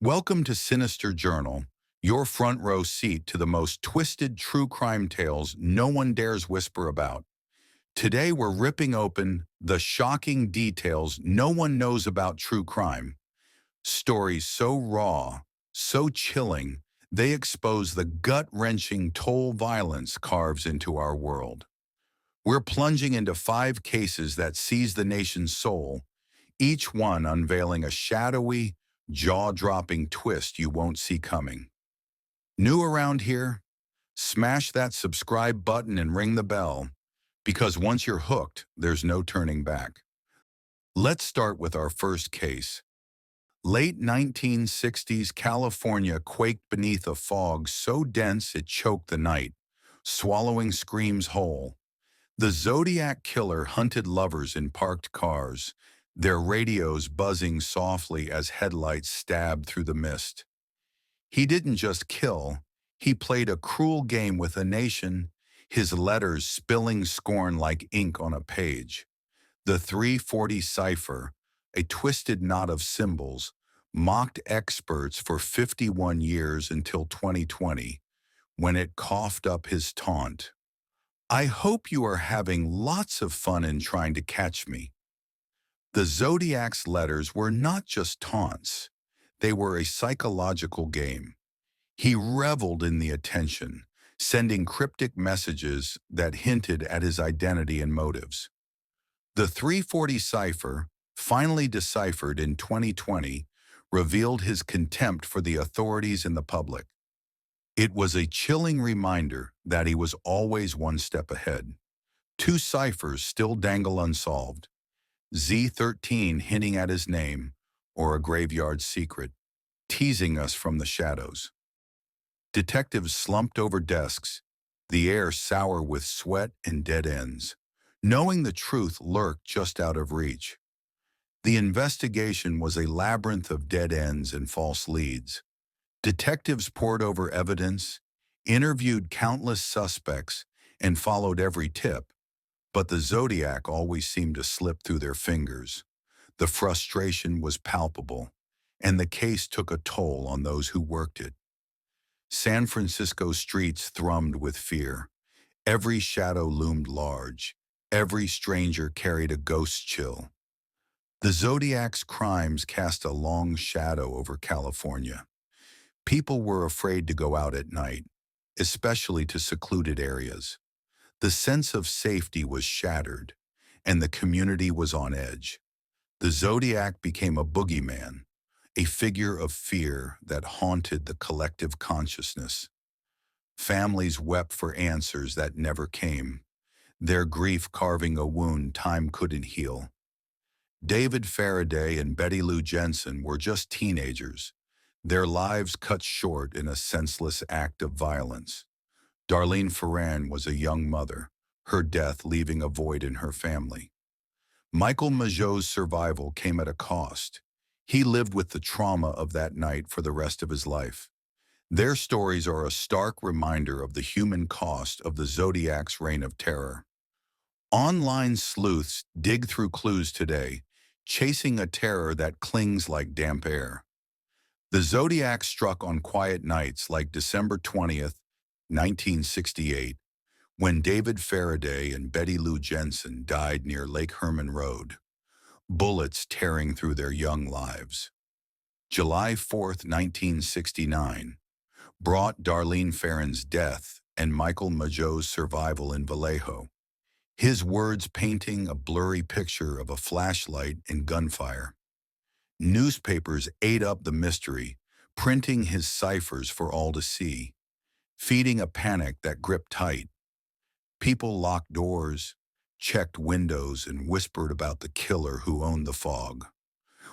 Welcome to Sinister Journal, your front row seat to the most twisted true crime tales no one dares whisper about. Today we're ripping open the shocking details no one knows about true crime. Stories so raw, so chilling, they expose the gut-wrenching toll violence carves into our world. We're plunging into 5 cases that seize the nation's soul, each one unveiling a shadowy, jaw-dropping twist you won't see coming. New around here? Smash that subscribe button and ring the bell, because once you're hooked, there's no turning back. Let's start with our first case. Late 1960s California quaked beneath a fog so dense it choked the night, swallowing screams whole. The Zodiac killer hunted lovers in parked cars, their radios buzzing softly as headlights stabbed through the mist. He didn't just kill, he played a cruel game with a nation, his letters spilling scorn like ink on a page. The 340 cipher, a twisted knot of symbols, mocked experts for 51 years until 2020, when it coughed up his taunt. I hope you are having lots of fun in trying to catch me. The Zodiac's letters were not just taunts. They were a psychological game. He reveled in the attention, sending cryptic messages that hinted at his identity and motives. The 340 cipher, finally deciphered in 2020, revealed his contempt for the authorities and the public. It was a chilling reminder that he was always one step ahead. 2 ciphers still dangle unsolved, Z13 hinting at his name, or a graveyard secret, teasing us from the shadows. Detectives slumped over desks, the air sour with sweat and dead ends, knowing the truth lurked just out of reach. The investigation was a labyrinth of dead ends and false leads. Detectives pored over evidence, interviewed countless suspects, and followed every tip, but the Zodiac always seemed to slip through their fingers. The frustration was palpable, and the case took a toll on those who worked it. San Francisco streets thrummed with fear. Every shadow loomed large. Every stranger carried a ghost chill. The Zodiac's crimes cast a long shadow over California. People were afraid to go out at night, especially to secluded areas. The sense of safety was shattered, and the community was on edge. The Zodiac became a boogeyman, a figure of fear that haunted the collective consciousness. Families wept for answers that never came, their grief carving a wound time couldn't heal. David Faraday and Betty Lou Jensen were just teenagers, their lives cut short in a senseless act of violence. Darlene Ferran was a young mother, her death leaving a void in her family. Michael Mageau's survival came at a cost. He lived with the trauma of that night for the rest of his life. Their stories are a stark reminder of the human cost of the Zodiac's reign of terror. Online sleuths dig through clues today, chasing a terror that clings like damp air. The Zodiac struck on quiet nights like December 20th, 1968, when David Faraday and Betty Lou Jensen died near Lake Herman Road, bullets tearing through their young lives. July 4th, 1969, brought Darlene Ferran's death and Michael Mageau's survival in Vallejo, his words painting a blurry picture of a flashlight and gunfire. Newspapers ate up the mystery, printing his ciphers for all to see, feeding a panic that gripped tight. People locked doors, checked windows, and whispered about the killer who owned the fog.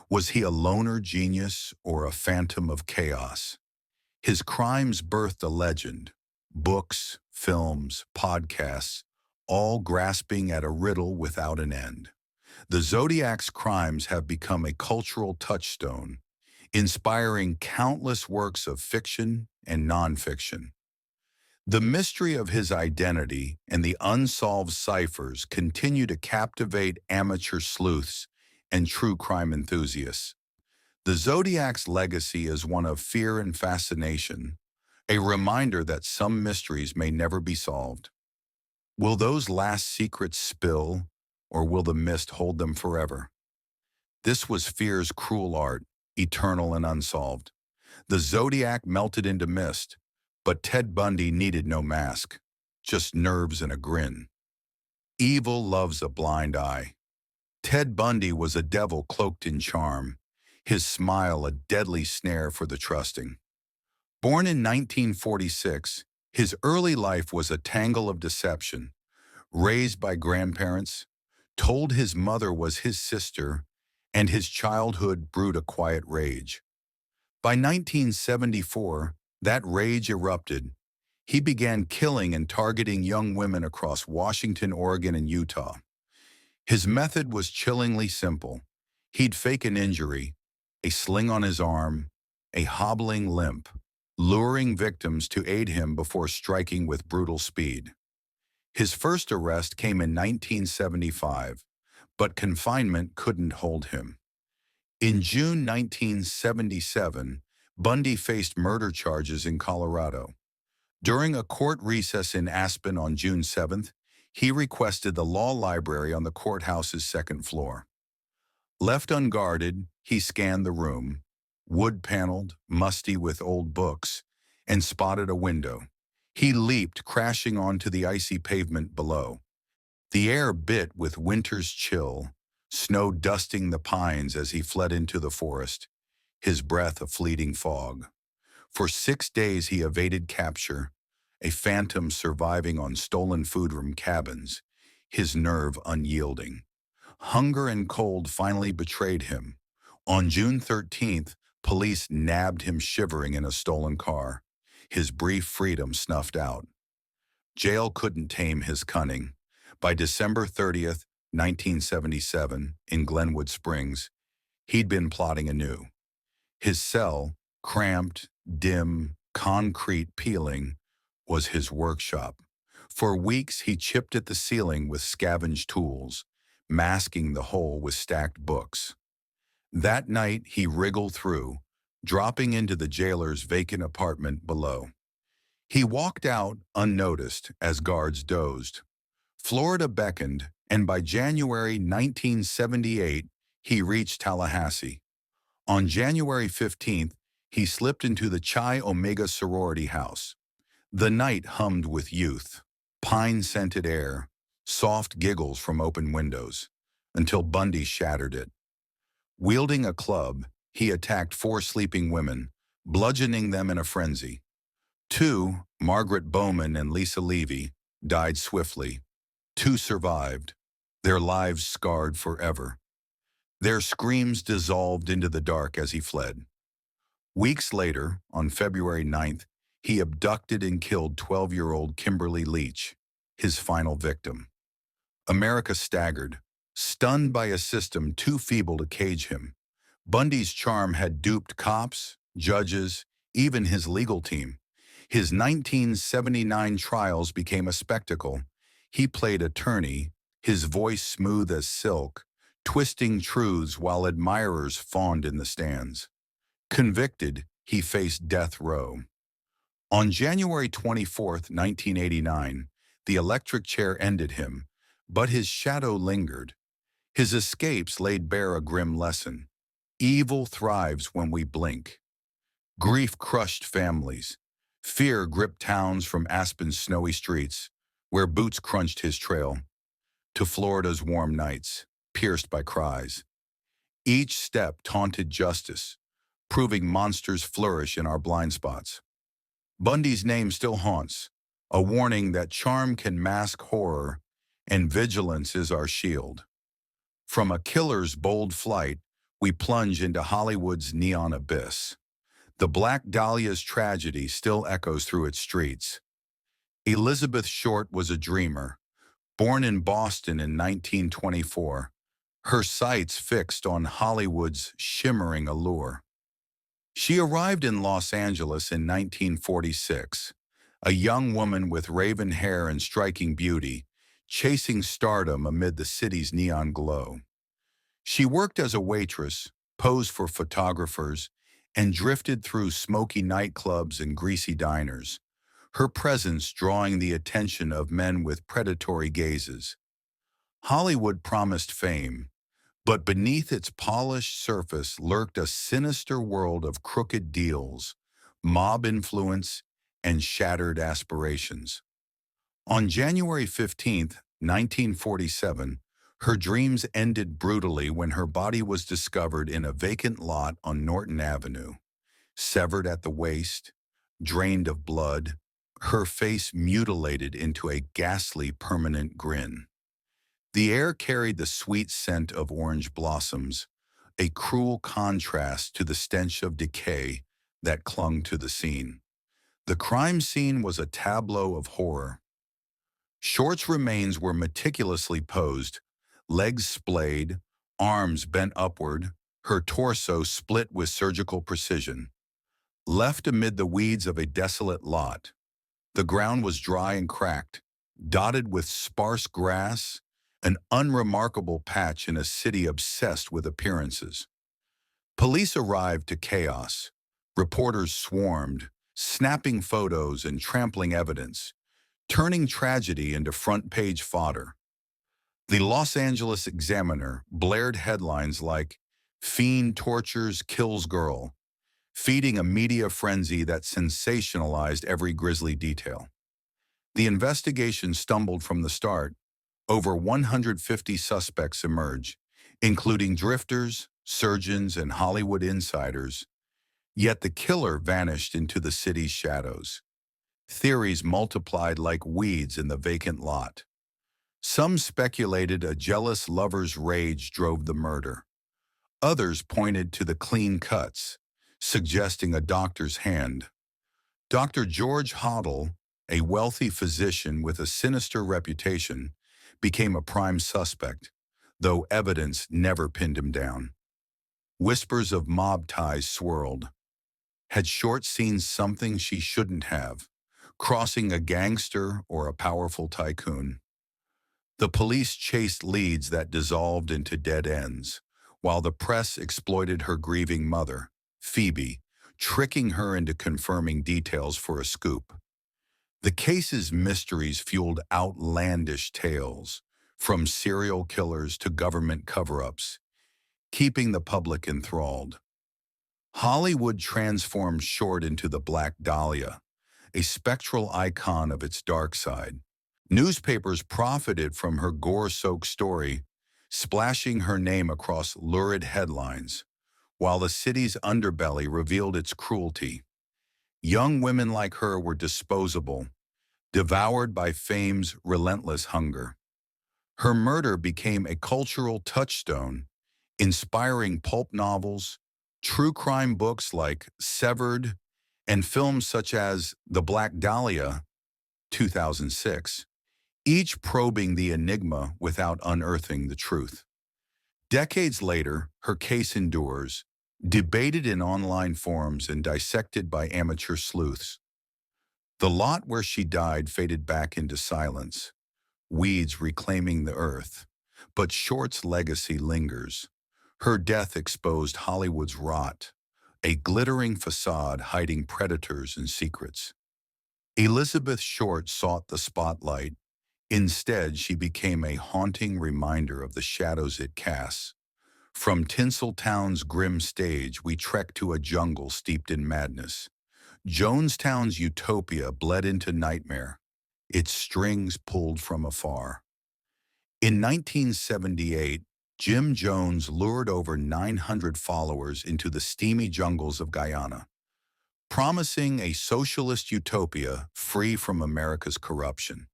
Was he a loner genius or a phantom of chaos? His crimes birthed a legend, books, films, podcasts, all grasping at a riddle without an end. The Zodiac's crimes have become a cultural touchstone, inspiring countless works of fiction and nonfiction. The mystery of his identity and the unsolved ciphers continue to captivate amateur sleuths and true crime enthusiasts. The Zodiac's legacy is one of fear and fascination, a reminder that some mysteries may never be solved. Will those last secrets spill, or will the mist hold them forever? This was fear's cruel art, eternal and unsolved. The Zodiac melted into mist, but Ted Bundy needed no mask, just nerves and a grin. Evil loves a blind eye. Ted Bundy was a devil cloaked in charm, his smile a deadly snare for the trusting. Born in 1946, his early life was a tangle of deception. Raised by grandparents, told his mother was his sister, and his childhood brewed a quiet rage. By 1974, that rage erupted. He began killing and targeting young women across Washington, Oregon, and Utah. His method was chillingly simple. He'd fake an injury, a sling on his arm, a hobbling limp, luring victims to aid him before striking with brutal speed. His first arrest came in 1975, but confinement couldn't hold him. In June 1977, Bundy faced murder charges in Colorado. During a court recess in Aspen on June 7th, he requested the law library on the courthouse's second floor. Left unguarded, he scanned the room, wood-paneled, musty with old books, and spotted a window. He leaped, crashing onto the icy pavement below. The air bit with winter's chill, snow dusting the pines as he fled into the forest, his breath a fleeting fog. For 6 days he evaded capture, a phantom surviving on stolen food from cabins, his nerve unyielding. Hunger and cold finally betrayed him. On June 13th, police nabbed him shivering in a stolen car, his brief freedom snuffed out. Jail couldn't tame his cunning. By December 30th, 1977, in Glenwood Springs, he'd been plotting anew. His cell, cramped, dim, concrete peeling, was his workshop. For weeks he chipped at the ceiling with scavenged tools, masking the hole with stacked books. That night he wriggled through, dropping into the jailer's vacant apartment below. He walked out unnoticed as guards dozed. Florida beckoned, and by January 1978, he reached Tallahassee. On January 15th, he slipped into the Chi Omega sorority house. The night hummed with youth, pine-scented air, soft giggles from open windows, until Bundy shattered it. Wielding a club, he attacked 4 sleeping women, bludgeoning them in a frenzy. 2, Margaret Bowman and Lisa Levy, died swiftly. 2 survived, their lives scarred forever. Their screams dissolved into the dark as he fled. Weeks later, on February 9th, he abducted and killed 12-year-old Kimberly Leach, his final victim. America staggered, stunned by a system too feeble to cage him. Bundy's charm had duped cops, judges, even his legal team. His 1979 trials became a spectacle. He played attorney, his voice smooth as silk, twisting truths while admirers fawned in the stands. Convicted, he faced death row. On January 24, 1989, the electric chair ended him, but his shadow lingered. His escapes laid bare a grim lesson. Evil thrives when we blink. Grief crushed families. Fear gripped towns from Aspen's snowy streets, where boots crunched his trail, to Florida's warm nights, pierced by cries. Each step taunted justice, proving monsters flourish in our blind spots. Bundy's name still haunts, a warning that charm can mask horror and vigilance is our shield. From a killer's bold flight, we plunge into Hollywood's neon abyss. The Black Dahlia's tragedy still echoes through its streets. Elizabeth Short was a dreamer, born in Boston in 1924, her sights fixed on Hollywood's shimmering allure. She arrived in Los Angeles in 1946, a young woman with raven hair and striking beauty, chasing stardom amid the city's neon glow. She worked as a waitress, posed for photographers, and drifted through smoky nightclubs and greasy diners, her presence drawing the attention of men with predatory gazes. Hollywood promised fame, but beneath its polished surface lurked a sinister world of crooked deals, mob influence, and shattered aspirations. On January 15th, 1947, her dreams ended brutally when her body was discovered in a vacant lot on Norton Avenue, severed at the waist, drained of blood, her face mutilated into a ghastly permanent grin. The air carried the sweet scent of orange blossoms, a cruel contrast to the stench of decay that clung to the scene. The crime scene was a tableau of horror. Short's remains were meticulously posed, legs splayed, arms bent upward, her torso split with surgical precision. Left amid the weeds of a desolate lot, the ground was dry and cracked, dotted with sparse grass, an unremarkable patch in a city obsessed with appearances. Police arrived to chaos. Reporters swarmed, snapping photos and trampling evidence, turning tragedy into front-page fodder. The Los Angeles Examiner blared headlines like "Fiend Tortures Kills Girl," feeding a media frenzy that sensationalized every grisly detail. The investigation stumbled from the start. Over 150 suspects emerged, including drifters, surgeons, and Hollywood insiders, yet the killer vanished into the city's shadows. Theories multiplied like weeds in the vacant lot. Some speculated a jealous lover's rage drove the murder. Others pointed to the clean cuts, suggesting a doctor's hand. Dr. George Hoddle, a wealthy physician with a sinister reputation, became a prime suspect, though evidence never pinned him down. Whispers of mob ties swirled. Had Short seen something she shouldn't have, crossing a gangster or a powerful tycoon? The police chased leads that dissolved into dead ends, while the press exploited her grieving mother, Phoebe, tricking her into confirming details for a scoop. The case's mysteries fueled outlandish tales, from serial killers to government cover-ups, keeping the public enthralled. Hollywood transformed Short into the Black Dahlia, a spectral icon of its dark side. Newspapers profited from her gore-soaked story, splashing her name across lurid headlines, while the city's underbelly revealed its cruelty. Young women like her were disposable, devoured by fame's relentless hunger. Her murder became a cultural touchstone, inspiring pulp novels, true crime books like Severed, and films such as The Black Dahlia, 2006, each probing the enigma without unearthing the truth. Decades later, her case endures, debated in online forums and dissected by amateur sleuths. The lot where she died faded back into silence, weeds reclaiming the earth, but Short's legacy lingers. Her death exposed Hollywood's rot, a glittering facade hiding predators and secrets. Elizabeth Short sought the spotlight. Instead, she became a haunting reminder of the shadows it casts. From Tinseltown's grim stage, we trek to a jungle steeped in madness. Jonestown's utopia bled into nightmare, its strings pulled from afar. In 1978, Jim Jones lured over 900 followers into the steamy jungles of Guyana, promising a socialist utopia free from America's corruption.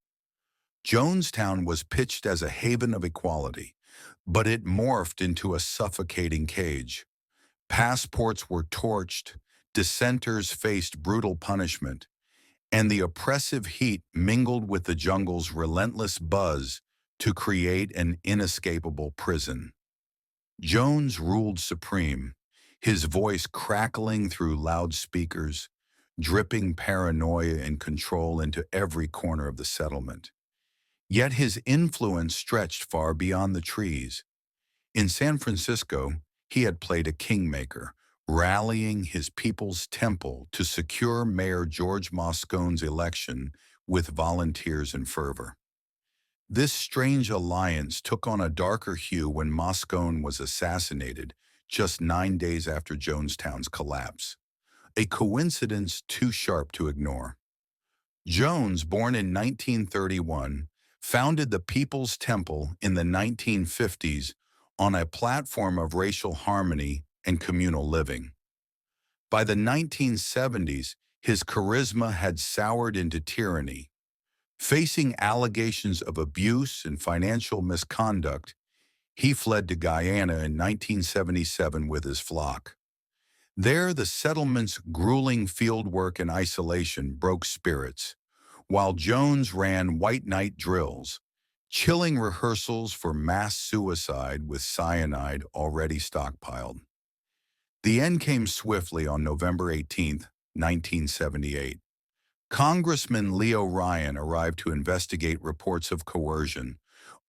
Jonestown was pitched as a haven of equality, but it morphed into a suffocating cage. Passports were torched, dissenters faced brutal punishment, and the oppressive heat mingled with the jungle's relentless buzz to create an inescapable prison. Jones ruled supreme, his voice crackling through loudspeakers, dripping paranoia and control into every corner of the settlement. Yet his influence stretched far beyond the trees. In San Francisco, He had played a kingmaker, rallying his people's temple to secure Mayor George Moscone's election with volunteers and fervor. This strange alliance took on a darker hue when Moscone was assassinated just 9 days after Jonestown's collapse, a coincidence too sharp to ignore. Jones, born in 1931, founded the People's Temple in the 1950s on a platform of racial harmony and communal living. By the 1970s, his charisma had soured into tyranny. Facing allegations of abuse and financial misconduct, he fled to Guyana in 1977 with his flock. There, the settlement's grueling fieldwork and isolation broke spirits, while Jones ran white night drills, chilling rehearsals for mass suicide with cyanide already stockpiled. The end came swiftly on November 18, 1978. Congressman Leo Ryan arrived to investigate reports of coercion,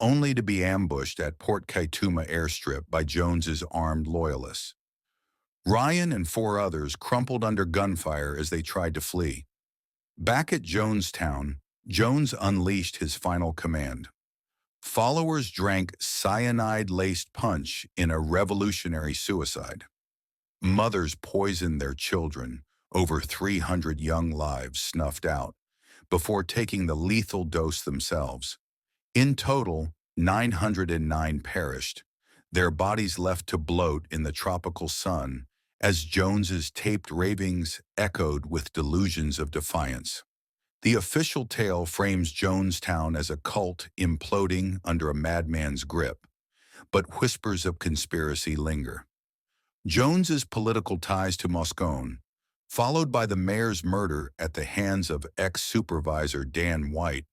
only to be ambushed at Port Kaituma airstrip by Jones's armed loyalists. Ryan and 4 others crumpled under gunfire as they tried to flee. Back at Jonestown, Jones unleashed his final command. Followers drank cyanide-laced punch in a revolutionary suicide. Mothers poisoned their children, over 300 young lives snuffed out, before taking the lethal dose themselves. In total, 909 perished, their bodies left to bloat in the tropical sun as Jones's taped ravings echoed with delusions of defiance. The official tale frames Jonestown as a cult imploding under a madman's grip, but whispers of conspiracy linger. Jones's political ties to Moscone, followed by the mayor's murder at the hands of ex-supervisor Dan White,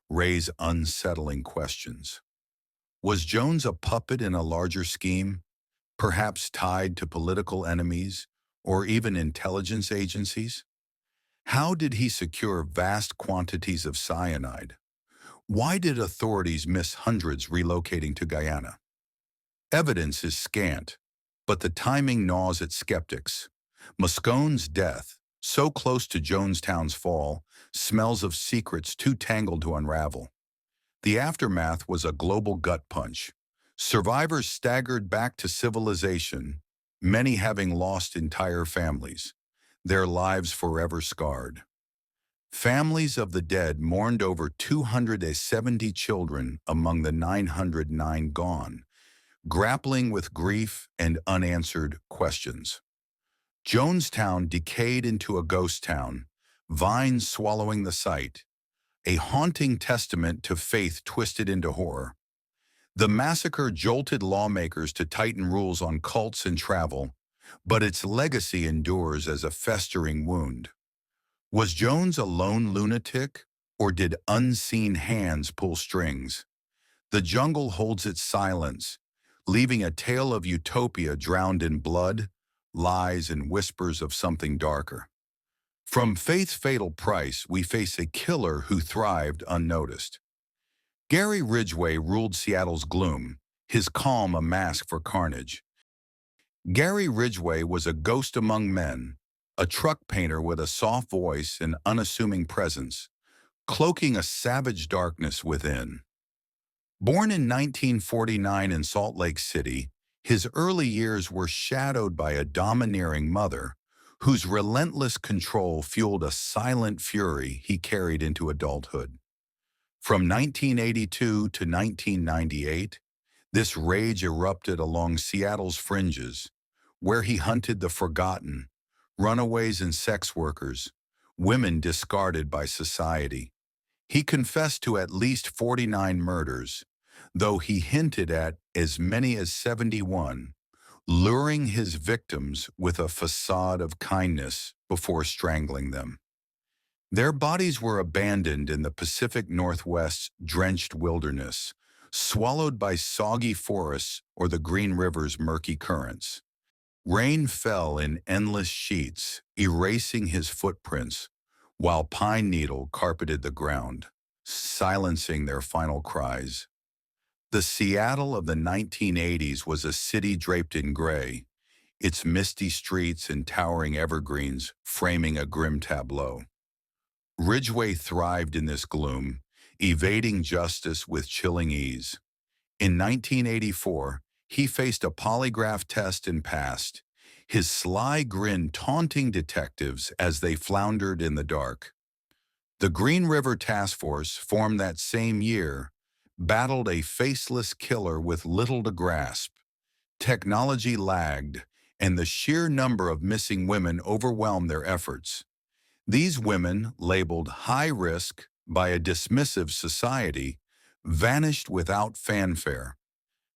raise unsettling questions. Was Jones a puppet in a larger scheme, perhaps tied to political enemies or even intelligence agencies? How did he secure vast quantities of cyanide? Why did authorities miss hundreds relocating to Guyana? Evidence is scant, but the timing gnaws at skeptics. Moscone's death, so close to Jonestown's fall, smells of secrets too tangled to unravel. The aftermath was a global gut punch. Survivors staggered back to civilization, many having lost entire families, their lives forever scarred. Families of the dead mourned over 270 children among the 909 gone, grappling with grief and unanswered questions. Jonestown decayed into a ghost town, vines swallowing the site, a haunting testament to faith twisted into horror. The massacre jolted lawmakers to tighten rules on cults and travel, but its legacy endures as a festering wound. Was Jones a lone lunatic, or did unseen hands pull strings? The jungle holds its silence, leaving a tale of utopia drowned in blood, lies, and whispers of something darker. From Faith's fatal price, we face a killer who thrived unnoticed. Gary Ridgway ruled Seattle's gloom, his calm a mask for carnage. Gary Ridgway was a ghost among men, a truck painter with a soft voice and unassuming presence, cloaking a savage darkness within. Born in 1949 in Salt Lake City, his early years were shadowed by a domineering mother whose relentless control fueled a silent fury he carried into adulthood. From 1982 to 1998, this rage erupted along Seattle's fringes, where he hunted the forgotten, runaways and sex workers, women discarded by society. He confessed to at least 49 murders, though he hinted at as many as 71, luring his victims with a facade of kindness before strangling them. Their bodies were abandoned in the Pacific Northwest's drenched wilderness, swallowed by soggy forests or the Green River's murky currents. Rain fell in endless sheets, erasing his footprints, while pine needle carpeted the ground, silencing their final cries. The Seattle of the 1980s was a city draped in gray, its misty streets and towering evergreens framing a grim tableau. Ridgway thrived in this gloom, evading justice with chilling ease. In 1984, he faced a polygraph test and passed, his sly grin taunting detectives as they floundered in the dark. The Green River Task Force, formed that same year, battled a faceless killer with little to grasp. Technology lagged, and the sheer number of missing women overwhelmed their efforts. These women, labeled high risk by a dismissive society, vanished without fanfare.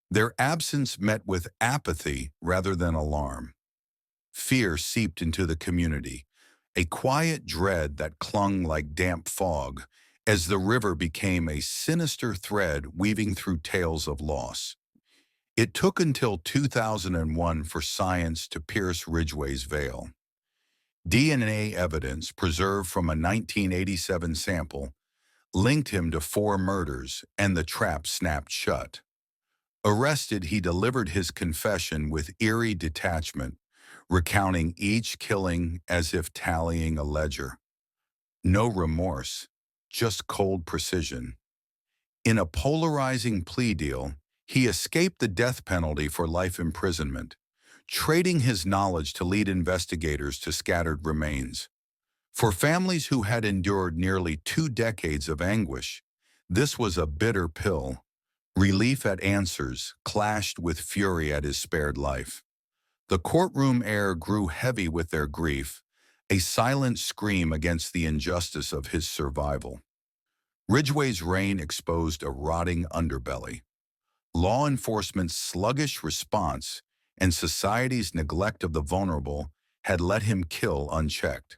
Their absence met with apathy rather than alarm. Fear seeped into the community, a quiet dread that clung like damp fog as the river became a sinister thread weaving through tales of loss. It took until 2001 for science to pierce Ridgway's veil. DNA evidence preserved from a 1987 sample linked him to 4 murders, and the trap snapped shut. Arrested, he delivered his confession with eerie detachment, recounting each killing as if tallying a ledger. No remorse, just cold precision. In a polarizing plea deal, he escaped the death penalty for life imprisonment, trading his knowledge to lead investigators to scattered remains. For families who had endured nearly 2 decades of anguish, this was a bitter pill. Relief at answers clashed with fury at his spared life. The courtroom air grew heavy with their grief, a silent scream against the injustice of his survival. Ridgway's reign exposed a rotting underbelly. Law enforcement's sluggish response and society's neglect of the vulnerable had let him kill unchecked.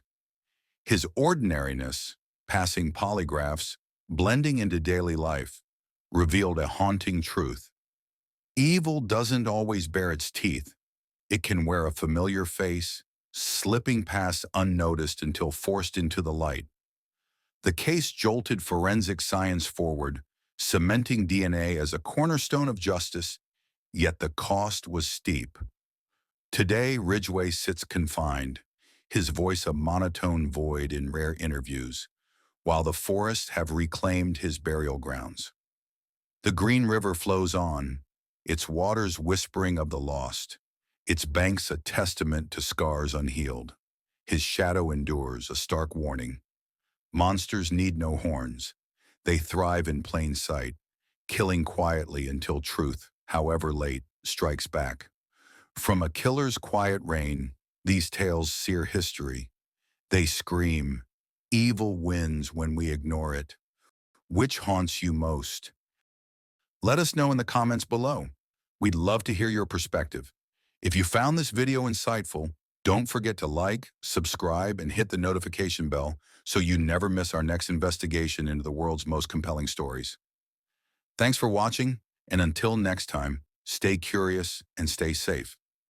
His ordinariness, passing polygraphs, blending into daily life, revealed a haunting truth. Evil doesn't always bare its teeth. It can wear a familiar face, slipping past unnoticed until forced into the light. The case jolted forensic science forward, cementing DNA as a cornerstone of justice, yet the cost was steep. Today, Ridgway sits confined, his voice a monotone void in rare interviews, while the forests have reclaimed his burial grounds. The Green River flows on, its waters whispering of the lost, its banks a testament to scars unhealed. His shadow endures, a stark warning. Monsters need no horns. They thrive in plain sight, killing quietly until truth, however late, strikes back. From a killer's quiet reign, these tales sear history. They scream, evil wins when we ignore it. Which haunts you most? Let us know in the comments below. We'd love to hear your perspective. If you found this video insightful, don't forget to like, subscribe, and hit the notification bell so you never miss our next investigation into the world's most compelling stories. Thanks for watching, and until next time, stay curious and stay safe.